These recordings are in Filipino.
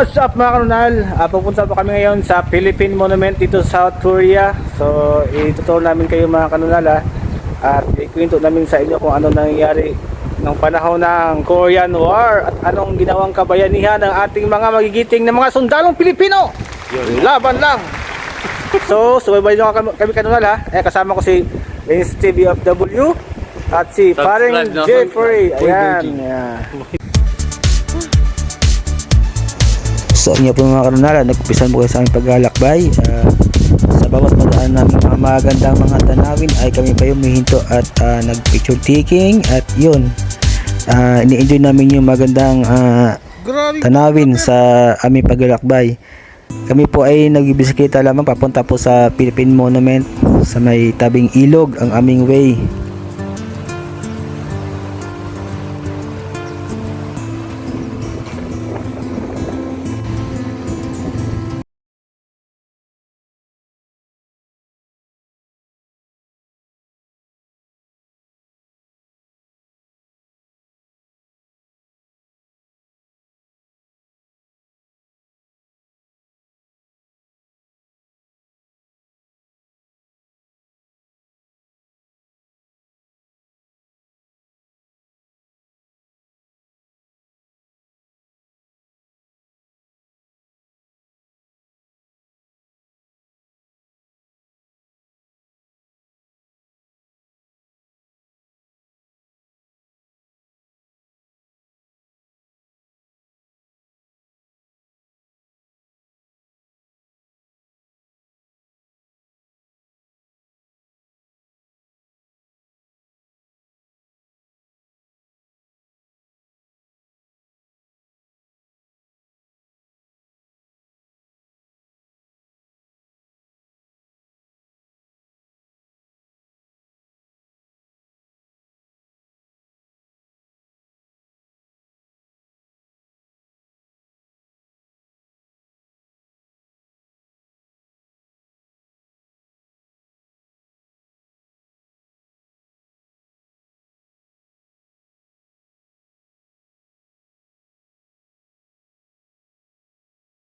What's up mga kanunal? Pupunta po kami ngayon sa Philippine Monument dito sa South Korea. So ituturo namin kayo mga kanunal at ikwento namin sa inyo kung ano nangyayari ng panahon ng Korean War at anong ginawang kabayanihan ng ating mga magigiting na mga sundalong Pilipino. Laban lang! So subaybay nyo kami kanunal kasama ko si Stevie of W at si paring Jeffrey. Ayan. So inyo po mga kanunala, nagpisan po kayo sa aming paglalakbay. Sa bawat padaan namin mga magandang mga tanawin ay kami pa yung humihinto at nag-picture taking. At yun, ini-enjoy namin yung magandang tanawin sa aming paglalakbay. Kami po ay nagbibisikleta lamang papunta po sa Philippine Monument sa may tabing ilog ang aming way.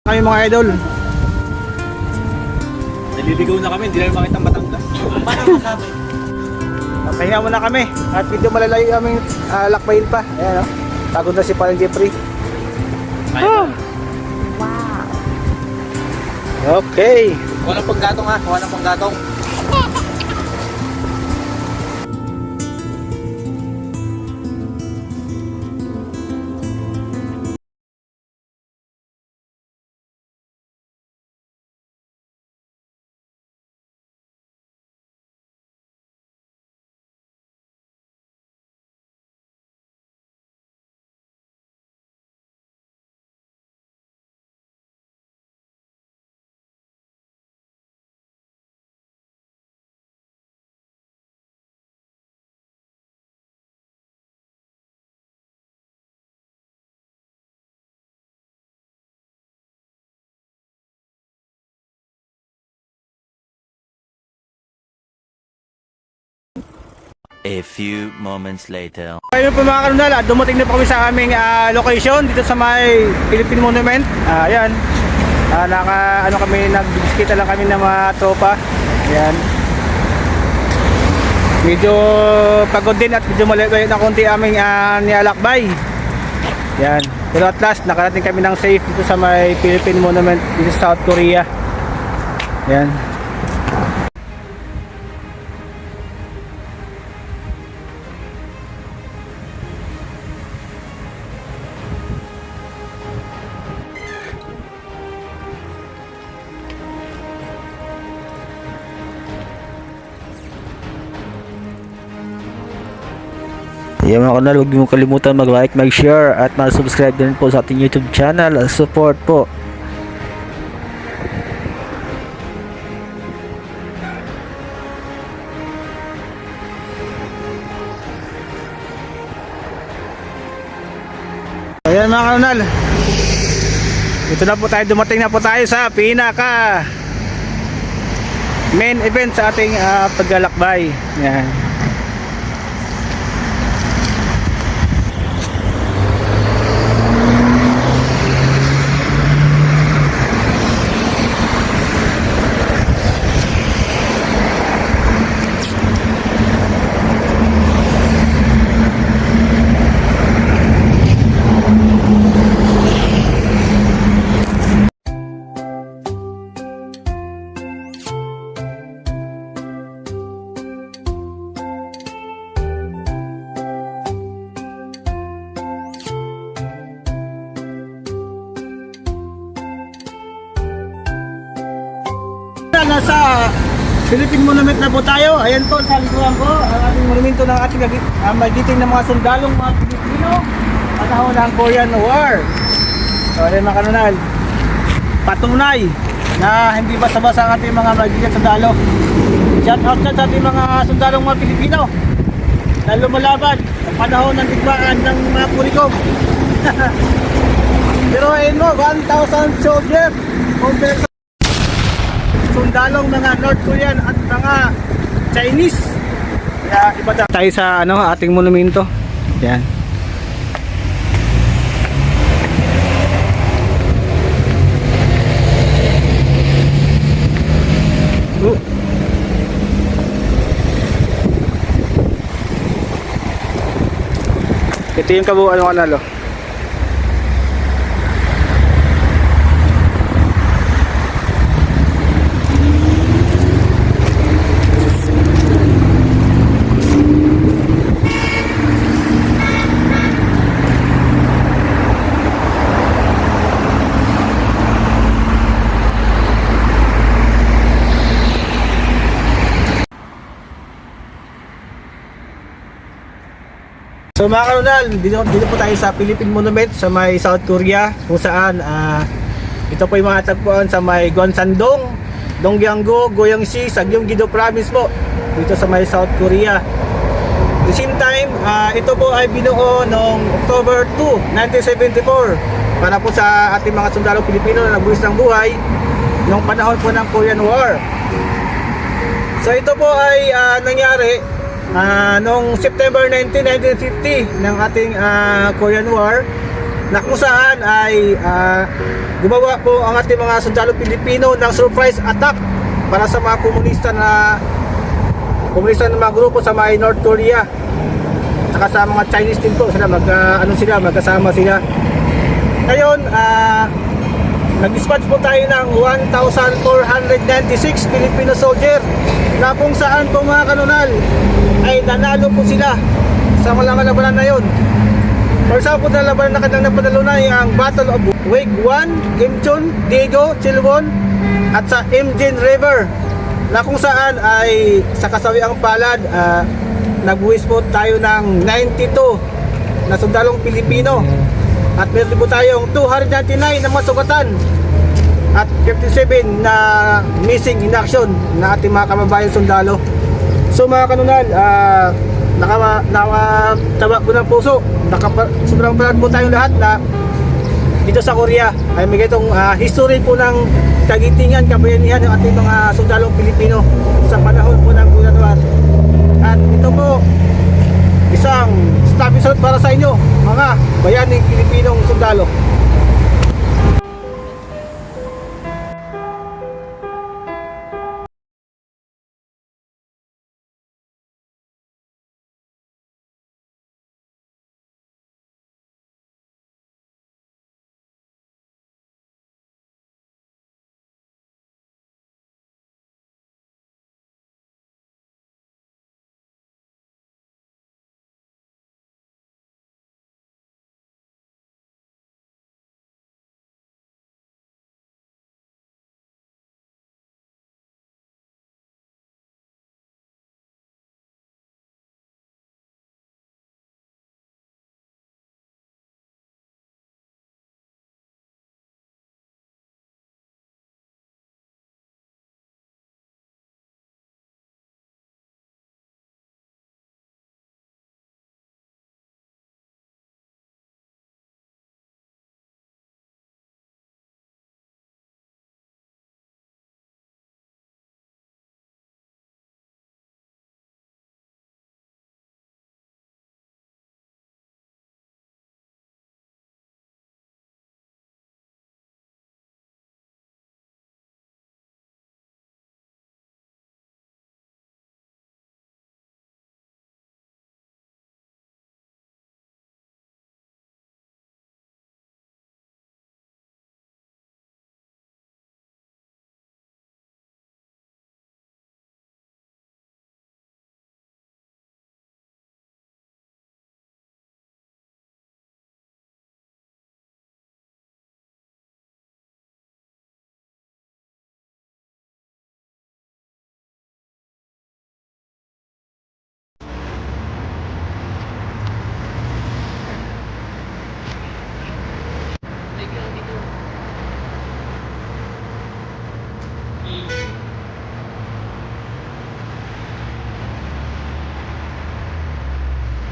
Kami mga idol. Naliligaw na kami, hindi namin makita Batangas. Paano masabi? Pahinga muna kami at medyo malalayo yung aming lakbayin pa. Ayan pagod na si Paring Jeffrey. Wow! Okay. Walang panggatong walang panggatong. A few moments later. Ayun po mga kanunal, dumating na po kami sa aming location dito sa may Philippine Monument. Ayan. Kami nagbibiskita lang kami ng mga tropa. Ayan. Medyo pagod din at medyo malayo na konti aming nilalakbay. Ayan. Pero at last nakarating kami ng safe dito sa may Philippine Monument dito sa South Korea. Ayan. Yan mga kanal, huwag niyo kalimutan mag-like, mag-share at mag-subscribe din po sa ating YouTube channel. Support po. Ayan mga kanal, ito na po tayo, dumating na po tayo sa pinaka main event sa ating paglalakbay. Yan. nasa Philippine Monument na po tayo. Ayan po, sa likuran ko, ang ating monumento ng ating magiting ng mga sundalong mga Pilipino panahon ng Korean War. So ayan mga kanunal, patunay na hindi basta-basta ang ating mga magiting sundalo. Shout out sa ating mga sundalong mga Pilipino na lumalaban sa panahon ng digmaan ng mga Puricom. Pero ayun mo, 1,000 soldier compared sa sundalong mga North Korean at mga Chinese. Kaya iba tayo sa ating monumento. Yan. Ito yung kabuuan ng kanal. So mga kanunal, dito po tayo sa Philippine Monument sa may South Korea, kung saan ito po yung mga tagpuan sa may Gonsandong, Donggyeonggu, Goyeongsi, Gyeonggi-do Province po dito sa may South Korea. At the same time, ito po ay binuo noong October 2, 1974 para po sa ating mga sundalong Pilipino na nagbuwis ng buhay noong panahon po ng Korean War. So ito po ay nangyari noong September 19, 1950 ng ating Korean War, na kung saan ay gumawa po ang ating mga sundalo Pilipino ng surprise attack para sa mga komunista na mga grupo sa mga North Korea at sa mga Chinese din po. Sila magkasama sila. Ngayon, nag-dispatch po tayo ng 1,496 Filipino soldier na kung saan po mga kanunal ay nanalo po sila sa mga labanan na yun. For example, na labanan na kanilang napanalunan ay ang Battle of Waegwan, Imchon, Daegu, Chilwon at sa Imjin River, na kung saan ay sa kasawiang palad nagbuwis po tayo ng 92 na sundalong Pilipino at meron po tayong 299 na mga sugatan at 57 na missing in action na ating mga kababayan sundalo. So mga kanunal, nakataba po ng puso, sobrang proud po tayong lahat na dito sa Korea ay may itong history po ng kagitingan, kabayanihan ng ating mga sundalong Pilipino sa panahon po ng Korean War. At ito po isang stop episode para sa inyo mga bayaning Pilipinong sundalo.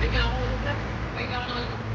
Pahinga ako. Pahinga ako.